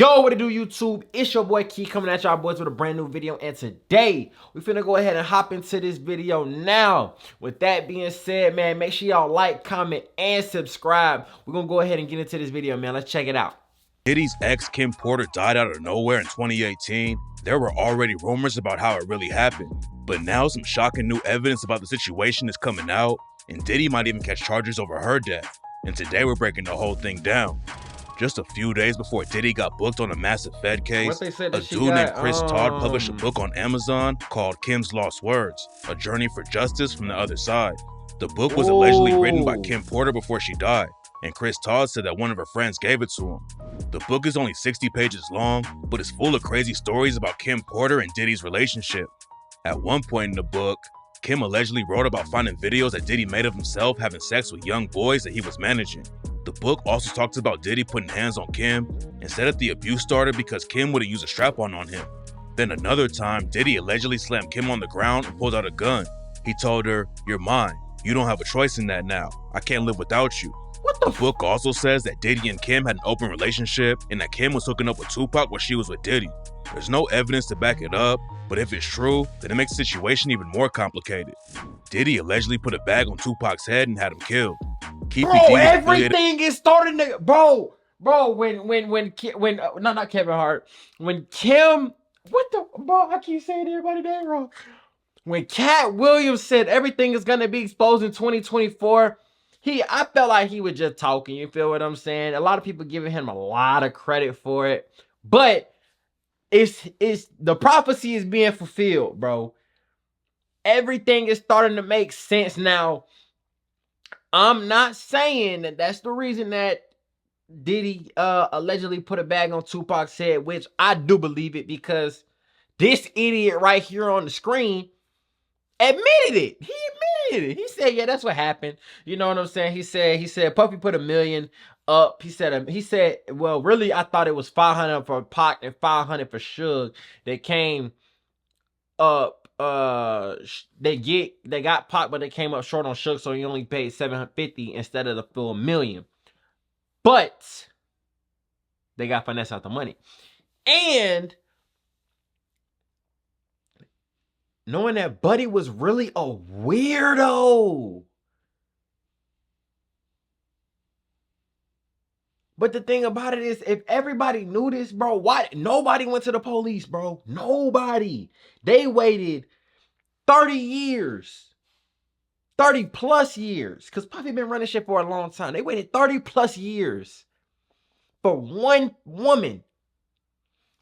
Yo, what it do, YouTube? It's your boy Key coming at y'all boys with a brand new video, and today we finna go ahead and hop into this video now. With that being said, man, make sure y'all like, comment, and subscribe. We're gonna go ahead and get into this video, man. Let's check it out. Diddy's ex, Kim Porter, died out of nowhere in 2018. There were already rumors about how it really happened, but now some shocking new evidence about the situation is coming out, and Diddy might even catch charges over her death. And today we're breaking the whole thing down. Just a few days before Diddy got booked on a massive Fed case, a dude named Chris Todd published a book on Amazon called Kim's Lost Words, A Journey for Justice from the Other Side. The book was allegedly written by Kim Porter before she died, and Chris Todd said that one of her friends gave it to him. The book is only 60 pages long, but it's full of crazy stories about Kim Porter and Diddy's relationship. At one point in the book, Kim allegedly wrote about finding videos that Diddy made of himself having sex with young boys that he was managing. The book also talks about Diddy putting hands on Kim and said that the abuse started because Kim wouldn't use a strap-on on him. Then another time, Diddy allegedly slammed Kim on the ground and pulled out a gun. He told her, "You're mine. You don't have a choice in that now. I can't live without you." The book also says that Diddy and Kim had an open relationship and that Kim was hooking up with Tupac while she was with Diddy. There's no evidence to back it up, but if it's true, then it makes the situation even more complicated. Diddy allegedly put a bag on Tupac's head and had him killed. Bro, everything is starting to not Kevin Hart, when Kim, I keep saying everybody name wrong. When Cat Williams said everything is gonna be exposed in 2024, I felt like he was just talking. You feel what I'm saying? A lot of people giving him a lot of credit for it, but it's the prophecy is being fulfilled, bro. Everything is starting to make sense now. I'm not saying that that's the reason that Diddy allegedly put a bag on Tupac's head, which I do believe it, because this idiot right here on the screen admitted it. He admitted it. He said, yeah, that's what happened. You know what I'm saying? He said Puffy put $1 million up. He said, well, really, I thought it was 500 for Pac and 500 for Suge. They came up. They got Pac, but they came up short on Suge, so he only paid $750 instead of the full $1 million. But they got finesse out the money. And knowing that Buddy was really a weirdo. But the thing about it is, if everybody knew this, bro, why nobody went to the police, bro? Nobody. They waited 30 years. 30 plus years. Because Puffy been running shit for a long time. They waited 30 plus years for one woman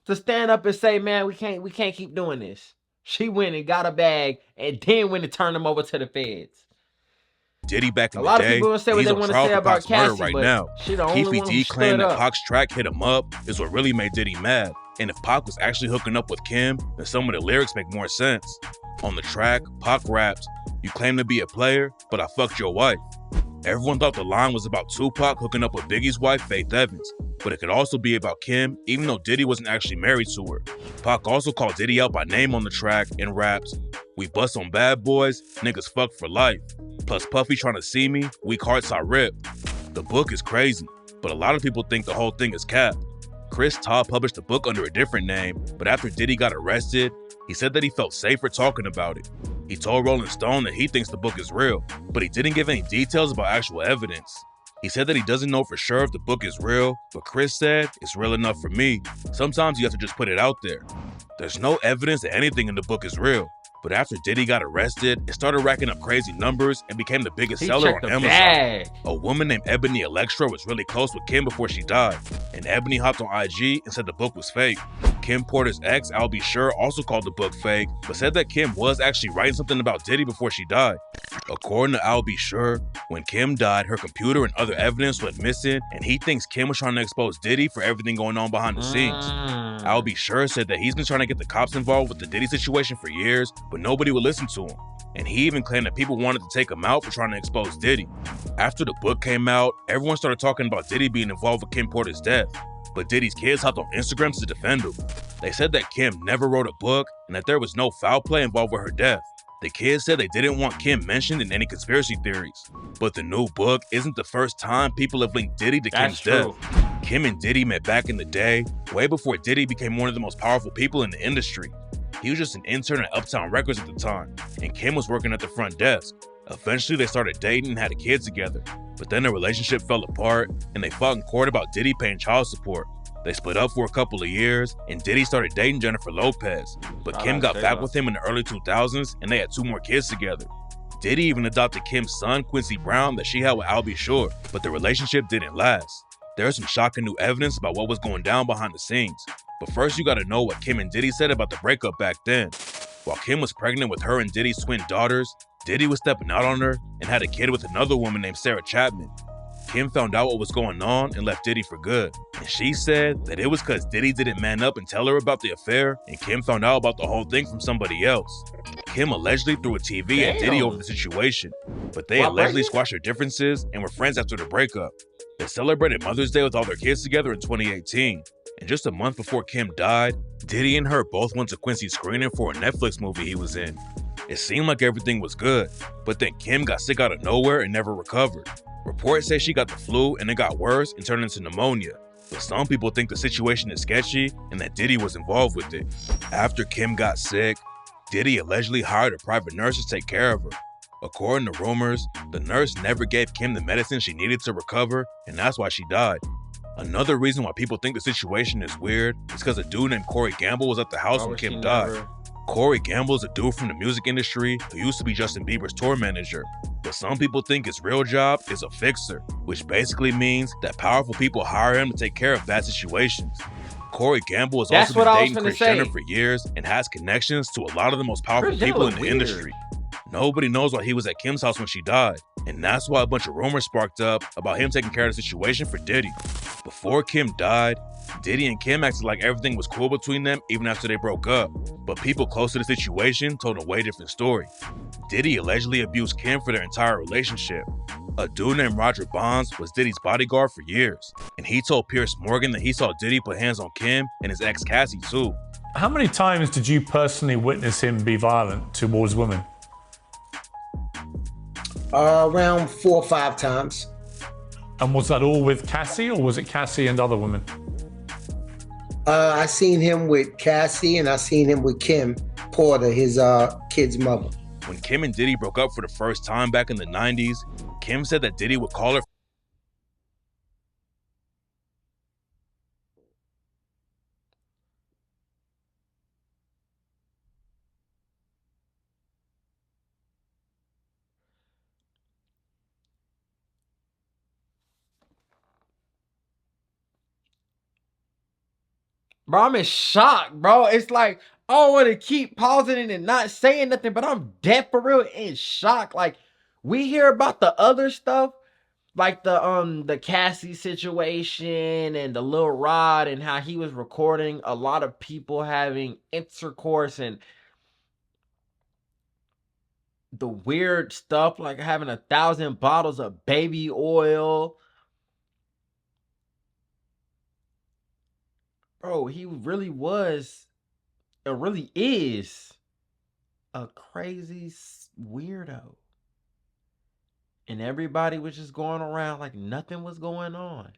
to stand up and say, man, we can't keep doing this. She went and got a bag and then went and turned them over to the feds. Diddy back in the day, a lot of people will say what they want to say about Casket right now. Keefy D claimed that Pac's track hit him up is what really made Diddy mad. And if Pac was actually hooking up with Kim, then some of the lyrics make more sense. On the track, Pac raps, "You claim to be a player, but I fucked your wife." Everyone thought the line was about Tupac hooking up with Biggie's wife, Faith Evans, but it could also be about Kim, even though Diddy wasn't actually married to her. Pac also called Diddy out by name on the track and raps, "We bust on bad boys, niggas fuck for life. Plus Puffy trying to see me, weak hearts I rip." The book is crazy, but a lot of people think the whole thing is cap. Chris Todd published the book under a different name, but after Diddy got arrested, he said that he felt safer talking about it. He told Rolling Stone that he thinks the book is real, but he didn't give any details about actual evidence. He said that he doesn't know for sure if the book is real, but Chris said, "It's real enough for me. Sometimes you have to just put it out there." There's no evidence that anything in the book is real, but after Diddy got arrested, it started racking up crazy numbers and became the biggest seller on Amazon. Bag. A woman named Ebony Electra was really close with Kim before she died, and Ebony hopped on IG and said the book was fake. Kim Porter's ex, I'll Be Sure, also called the book fake, but said that Kim was actually writing something about Diddy before she died. According to I'll Be Sure, when Kim died, her computer and other evidence went missing, and he thinks Kim was trying to expose Diddy for everything going on behind the scenes. I'll Be Sure said that he's been trying to get the cops involved with the Diddy situation for years, but nobody would listen to him. And he even claimed that people wanted to take him out for trying to expose Diddy. After the book came out, everyone started talking about Diddy being involved with Kim Porter's death. But Diddy's kids hopped on Instagram to defend him. They said that Kim never wrote a book and that there was no foul play involved with her death. The kids said they didn't want Kim mentioned in any conspiracy theories. But the new book isn't the first time people have linked Diddy to Kim's death. Kim and Diddy met back in the day, way before Diddy became one of the most powerful people in the industry. He was just an intern at Uptown Records at the time, and Kim was working at the front desk. Eventually, they started dating and had a kid together, but then their relationship fell apart, and they fought in court about Diddy paying child support. They split up for a couple of years, and Diddy started dating Jennifer Lopez, but Kim got back with him in the early 2000s, and they had 2 more kids together. Diddy even adopted Kim's son, Quincy Brown, that she had with Albie Shore, but the relationship didn't last. There's some shocking new evidence about what was going down behind the scenes. But first, you gotta know what Kim and Diddy said about the breakup back then. While Kim was pregnant with her and Diddy's twin daughters, Diddy was stepping out on her and had a kid with another woman named Sarah Chapman. Kim found out what was going on and left Diddy for good. And she said that it was because Diddy didn't man up and tell her about the affair, and Kim found out about the whole thing from somebody else. Kim allegedly threw a TV at Diddy over the situation, but they allegedly squashed their differences and were friends after the breakup. They celebrated Mother's Day with all their kids together in 2018. And just a month before Kim died, Diddy and her both went to Quincy's screening for a Netflix movie he was in. It seemed like everything was good, but then Kim got sick out of nowhere and never recovered. Reports say she got the flu and it got worse and turned into pneumonia. But some people think the situation is sketchy and that Diddy was involved with it. After Kim got sick, Diddy allegedly hired a private nurse to take care of her. According to rumors, the nurse never gave Kim the medicine she needed to recover, and that's why she died. Another reason why people think the situation is weird is because a dude named Corey Gamble was at the house when Kim died. Corey Gamble is a dude from the music industry who used to be Justin Bieber's tour manager. But some people think his real job is a fixer, which basically means that powerful people hire him to take care of bad situations. Corey Gamble has also been dating Kris Jenner for years and has connections to a lot of the most powerful people in the industry. Nobody knows why he was at Kim's house when she died, and that's why a bunch of rumors sparked up about him taking care of the situation for Diddy. Before Kim died, Diddy and Kim acted like everything was cool between them even after they broke up, but people close to the situation told a way different story. Diddy allegedly abused Kim for their entire relationship. A dude named Roger Bonds was Diddy's bodyguard for years, and he told Piers Morgan that he saw Diddy put hands on Kim and his ex Cassie too. How many times did you personally witness him be violent towards women? Around 4 or 5 times. And was that all with Cassie, or was it Cassie and other women? I seen him with Cassie, and I seen him with Kim Porter, his kid's mother. When Kim and Diddy broke up for the first time back in the 90s, Kim said that Diddy would call her Bro, I'm in shock, bro. It's like, I don't want to keep pausing it and not saying nothing, but I'm dead for real in shock. Like, we hear about the other stuff, like the Cassie situation and the Lil Rod and how he was recording a lot of people having intercourse and the weird stuff, like having 1,000 bottles of baby oil. Bro, he really was, or really is, a crazy weirdo. And everybody was just going around like nothing was going on.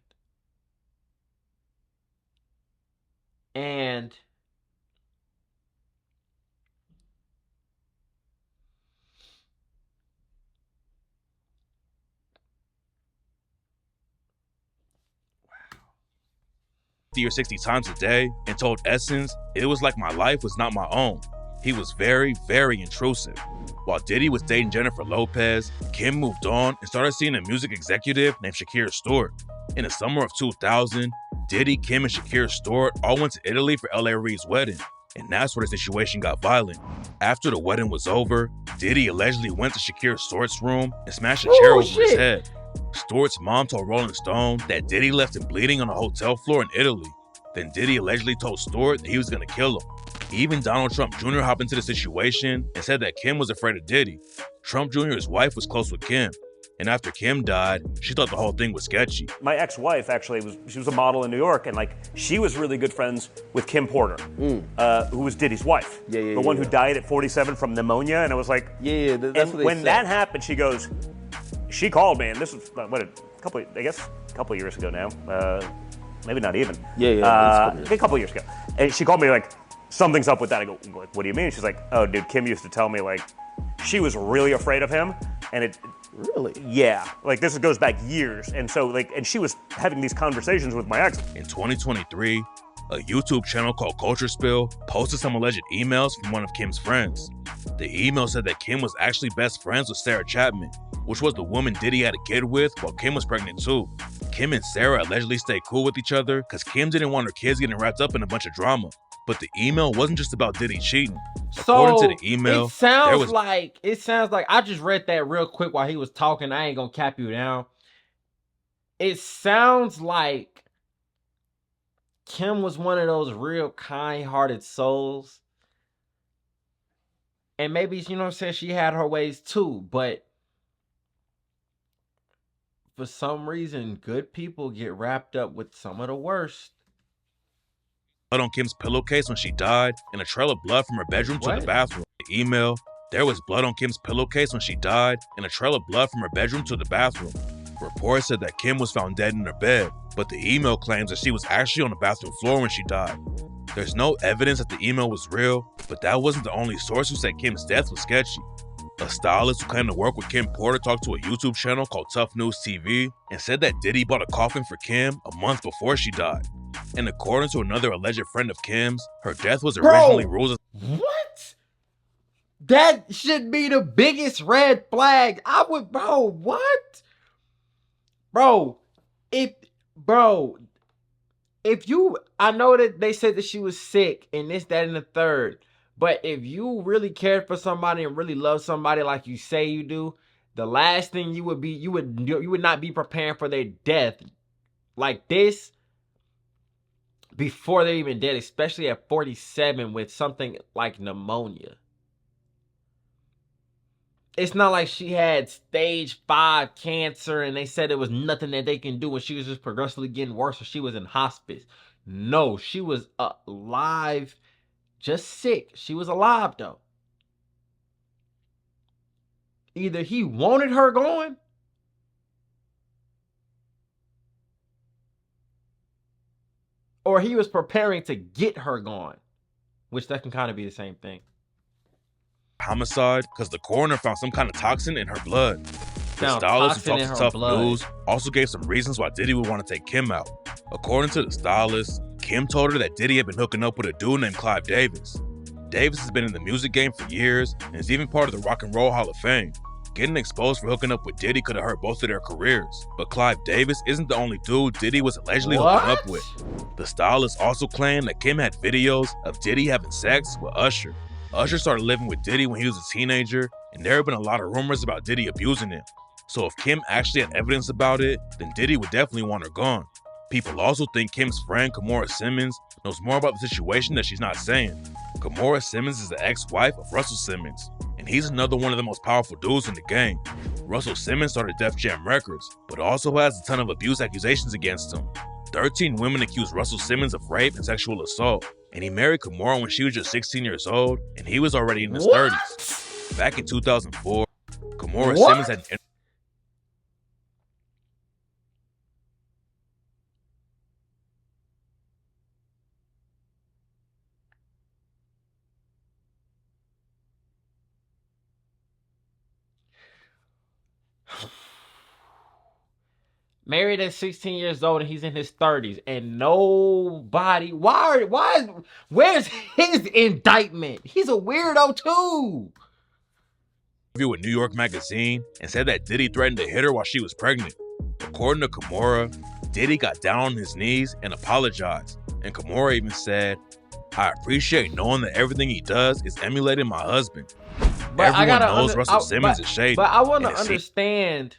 And or 60 times a day and told Essence it was like my life was not my own. He was very, very intrusive. While Diddy was dating Jennifer Lopez, Kim moved on and started seeing a music executive named Shakira Stewart. In the summer of 2000, Diddy, Kim, and Shakira Stewart all went to Italy for L.A. Reid's wedding, and that's where the situation got violent. After the wedding was over, Diddy allegedly went to Shakira Stewart's room and smashed a chair over his head. Stewart's mom told Rolling Stone that Diddy left him bleeding on a hotel floor in Italy. Then Diddy allegedly told Stewart that he was gonna kill him. Even Donald Trump Jr. hopped into the situation and said that Kim was afraid of Diddy. Trump Jr.'s wife was close with Kim, and after Kim died, she thought the whole thing was sketchy. My ex-wife actually she was a model in New York, and like she was really good friends with Kim Porter, who was Diddy's wife, the one who died at 47 from pneumonia. And I was like, that's what they said. When that happened, she goes, she called me, and this was a couple of years ago now. maybe not even. Yeah. A couple years ago. And she called me like, something's up with that. I go, like, what do you mean? She's like, oh, dude, Kim used to tell me like, she was really afraid of him, and it. Really? Yeah, like this goes back years, and so like, and she was having these conversations with my ex. In 2023, a YouTube channel called Culture Spill posted some alleged emails from one of Kim's friends. The email said that Kim was actually best friends with Sarah Chapman, which was the woman Diddy had a kid with while Kim was pregnant too. Kim and Sarah allegedly stayed cool with each other because Kim didn't want her kids getting wrapped up in a bunch of drama. But the email wasn't just about Diddy cheating. According to the email, it sounds like I just read that real quick while he was talking. I ain't gonna cap you down. It sounds like Kim was one of those real kind-hearted souls. And maybe, you know what I'm saying, she had her ways too, but for some reason, good people get wrapped up with some of the worst. Blood on Kim's pillowcase when she died, and a trail of blood from her bedroom to the bathroom. The email, there was blood on Kim's pillowcase when she died, and a trail of blood from her bedroom to the bathroom. Reports said that Kim was found dead in her bed, but the email claims that she was actually on the bathroom floor when she died. There's no evidence that the email was real, but that wasn't the only source who said Kim's death was sketchy. A stylist who claimed to work with Kim Porter talked to a YouTube channel called Tough News TV and said that Diddy bought a coffin for Kim a month before she died. And according to another alleged friend of Kim's, her death was originally ruled as— What? That should be the biggest red flag. What? If you, I know that they said that she was sick and this, that, and the third, but if you really cared for somebody and really love somebody like you say you do, the last thing you would not be preparing for their death like this before they're even dead, especially at 47 with something like pneumonia. It's not like she had stage 5 cancer and they said there was nothing that they can do and she was just progressively getting worse or she was in hospice. No, she was alive, just sick. She was alive though. Either he wanted her gone, or he was preparing to get her gone, which that can kind of be the same thing. homicide because the coroner found some kind of toxin in her blood. The stylist who talked to Tough News also gave some reasons why Diddy would want to take Kim out. According to the stylist, Kim told her that Diddy had been hooking up with a dude named Clive Davis. Davis has been in the music game for years and is even part of the Rock and Roll Hall of Fame. Getting exposed for hooking up with Diddy could have hurt both of their careers, but Clive Davis isn't the only dude Diddy was allegedly hooking up with. The stylist also claimed that Kim had videos of Diddy having sex with Usher. Usher started living with Diddy when he was a teenager, and there have been a lot of rumors about Diddy abusing him. So if Kim actually had evidence about it, then Diddy would definitely want her gone. People also think Kim's friend, Kimora Simmons, knows more about the situation that she's not saying. Kimora Simmons is the ex-wife of Russell Simmons, and he's another one of the most powerful dudes in the game. Russell Simmons started Def Jam Records, but also has a ton of abuse accusations against him. 13 women accused Russell Simmons of rape and sexual assault, and he married Kimora when she was just 16 years old, and he was already in his 30s. Back in 2004, Kimora Simmons had— Married at 16 years old and he's in his 30s and nobody, where's his indictment? He's a weirdo too. With New York Magazine and said that Diddy threatened to hit her while she was pregnant. According to Kimora, Diddy got down on his knees and apologized, and Kimora even said, "I appreciate knowing that everything he does is emulating my husband." But everyone knows Russell Simmons is shady. But I want to understand,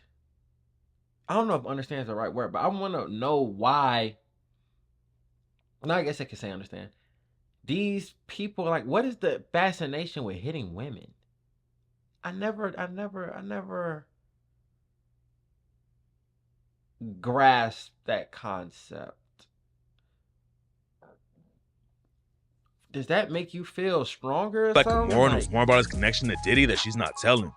I don't know if understand is the right word, but I want to know why. No, I guess I can say understand. These people, like, what is the fascination with hitting women? I never grasped that concept. Does that make you feel stronger or something? Kimora knows more about his connection to Diddy that she's not telling.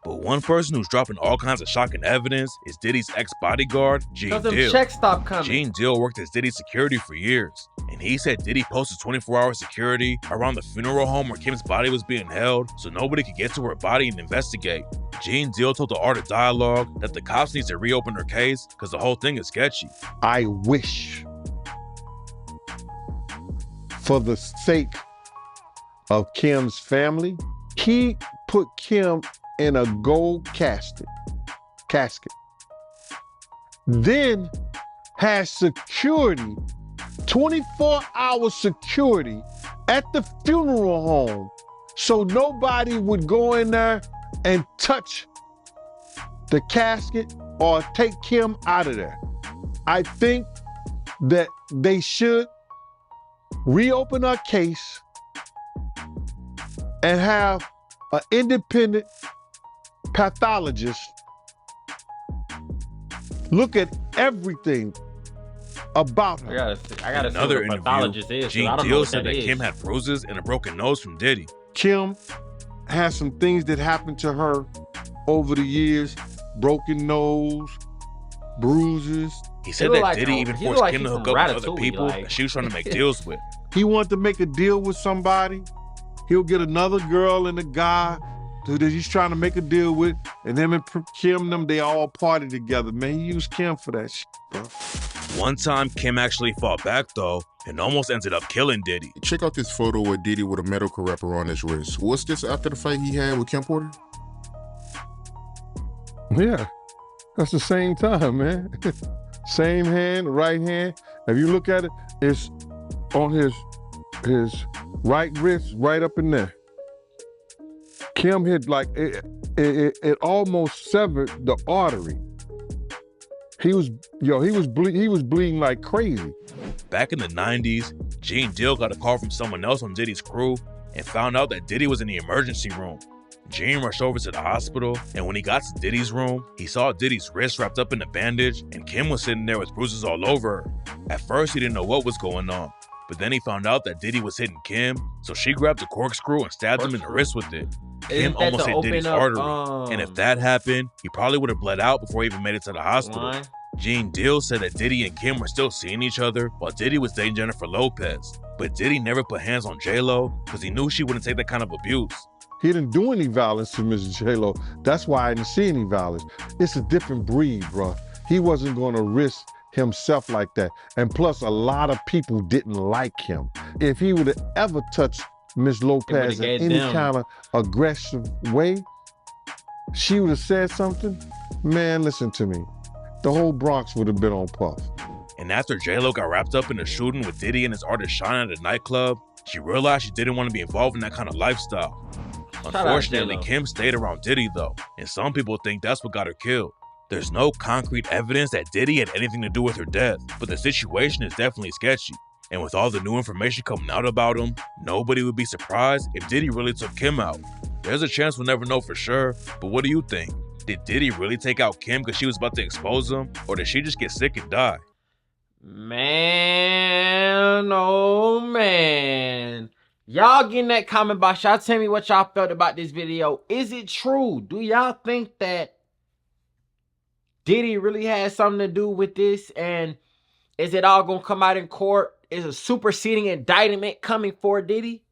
But one person who's dropping all kinds of shocking evidence is Diddy's ex-bodyguard, Gene Cause them Deal. checks stopped coming. Gene Deal worked as Diddy's security for years, and he said Diddy posted 24-hour security around the funeral home where Kim's body was being held so nobody could get to her body and investigate. Gene Deal told the Art of Dialogue that the cops need to reopen her case because the whole thing is sketchy. I wish, for the sake of Kim's family, he put Kim in a gold casket. Then has security, 24-hour security at the funeral home so nobody would go in there and touch the casket or take Kim out of there. I think that they should reopen our case and have an independent pathologist look at everything about her. I gotta In see another what a pathologist interview, is. Gene I don't know Deal what said that is. Kim had bruises and a broken nose from Diddy. Kim has some things that happened to her over the years, broken nose, bruises. He said look that like Diddy a- even he forced look like Kim to he's hook from up with other Ratatouille, people like. that she was trying to make deals with. He wanted to make a deal with somebody. He'll get another girl and a guy that he's trying to make a deal with, and him and Kim, they all party together. Man, he used Kim for that shit, bro. One time, Kim actually fought back though and almost ended up killing Diddy. Check out this photo with Diddy with a medical wrapper on his wrist. What's this after the fight he had with Kim Porter? Yeah, that's the same time, man. Same hand, right hand. If you look at it, it's on his right wrist, right up in there. Kim hit like it almost severed the artery. He was bleeding like crazy. Back in the 90s, Gene Deal got a call from someone else on Diddy's crew and found out that Diddy was in the emergency room. Gene rushed over to the hospital, and when he got to Diddy's room, he saw Diddy's wrist wrapped up in a bandage, and Kim was sitting there with bruises all over her. At first, he didn't know what was going on, but then he found out that Diddy was hitting Kim, so she grabbed a corkscrew and stabbed him in the wrist with it. Kim that almost to hit Diddy's open up, artery, and if that happened, he probably would have bled out before he even made it to the hospital. Line. Gene Deal said that Diddy and Kim were still seeing each other while Diddy was dating Jennifer Lopez, but Diddy never put hands on J-Lo because he knew she wouldn't take that kind of abuse. He didn't do any violence to Mrs. J-Lo. That's why I didn't see any violence. It's a different breed, bro. He wasn't gonna risk himself like that. And plus, a lot of people didn't like him. If he would have ever touched Miss Lopez in any kind of aggressive way, she would have said something. Man, listen to me. The whole Bronx would have been on Puff. And after J-Lo got wrapped up in a shooting with Diddy and his artist Shine at a nightclub, she realized she didn't want to be involved in that kind of lifestyle. Unfortunately, Kim stayed around Diddy though, and some people think that's what got her killed. There's no concrete evidence that Diddy had anything to do with her death, but the situation is definitely sketchy. And with all the new information coming out about him, nobody would be surprised if Diddy really took Kim out. There's a chance we'll never know for sure, but what do you think? Did Diddy really take out Kim because she was about to expose him, or did she just get sick and die? Man, oh man. Y'all get in that comment box. Y'all tell me what y'all felt about this video. Is it true? Do y'all think that Diddy really had something to do with this? And is it all gonna come out in court? Is a superseding indictment coming for Diddy?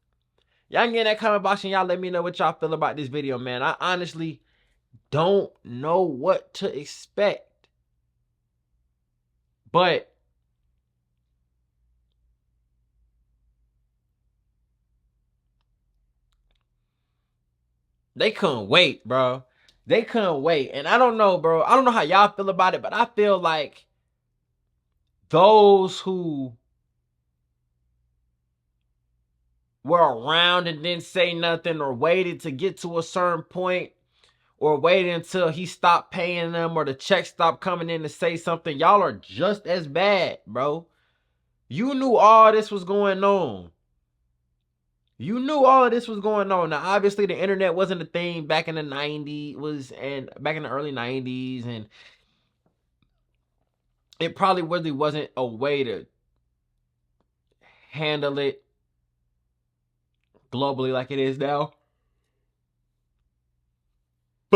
Y'all get in that comment box and y'all let me know what y'all feel about this video, man. I honestly don't know what to expect. But they couldn't wait, bro. They couldn't wait. And I don't know, bro. I don't know how y'all feel about it, but I feel like those who were around and didn't say nothing or waited to get to a certain point or waited until he stopped paying them or the check stopped coming in to say something, y'all are just as bad, bro. You knew all this was going on. You knew all of this was going on. Now, obviously, the internet wasn't a thing back in the 90s, and back in the early 90s, and it probably really wasn't a way to handle it globally like it is now.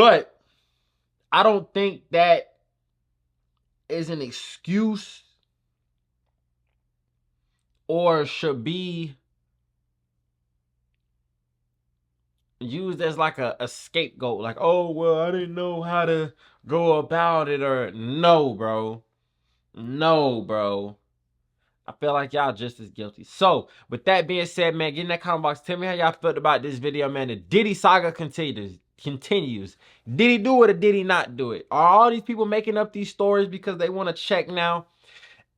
But I don't think that is an excuse or should be used as like a scapegoat. Like, oh, well, I didn't know how to go about it. Or no, bro. No, bro. I feel like y'all just as guilty. So, with that being said, man, get in that comment box. Tell me how y'all felt about this video, man. The Diddy saga continues. Did he do it or did he not do it? Are all these people making up these stories because they want to check now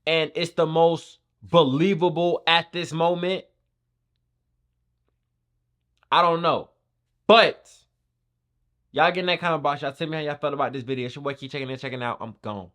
and it's the most believable at this moment? I don't know. But y'all get in that comment box. Y'all tell me how y'all felt about this video. It's your boy, Key, checking in, checking out. I'm gone.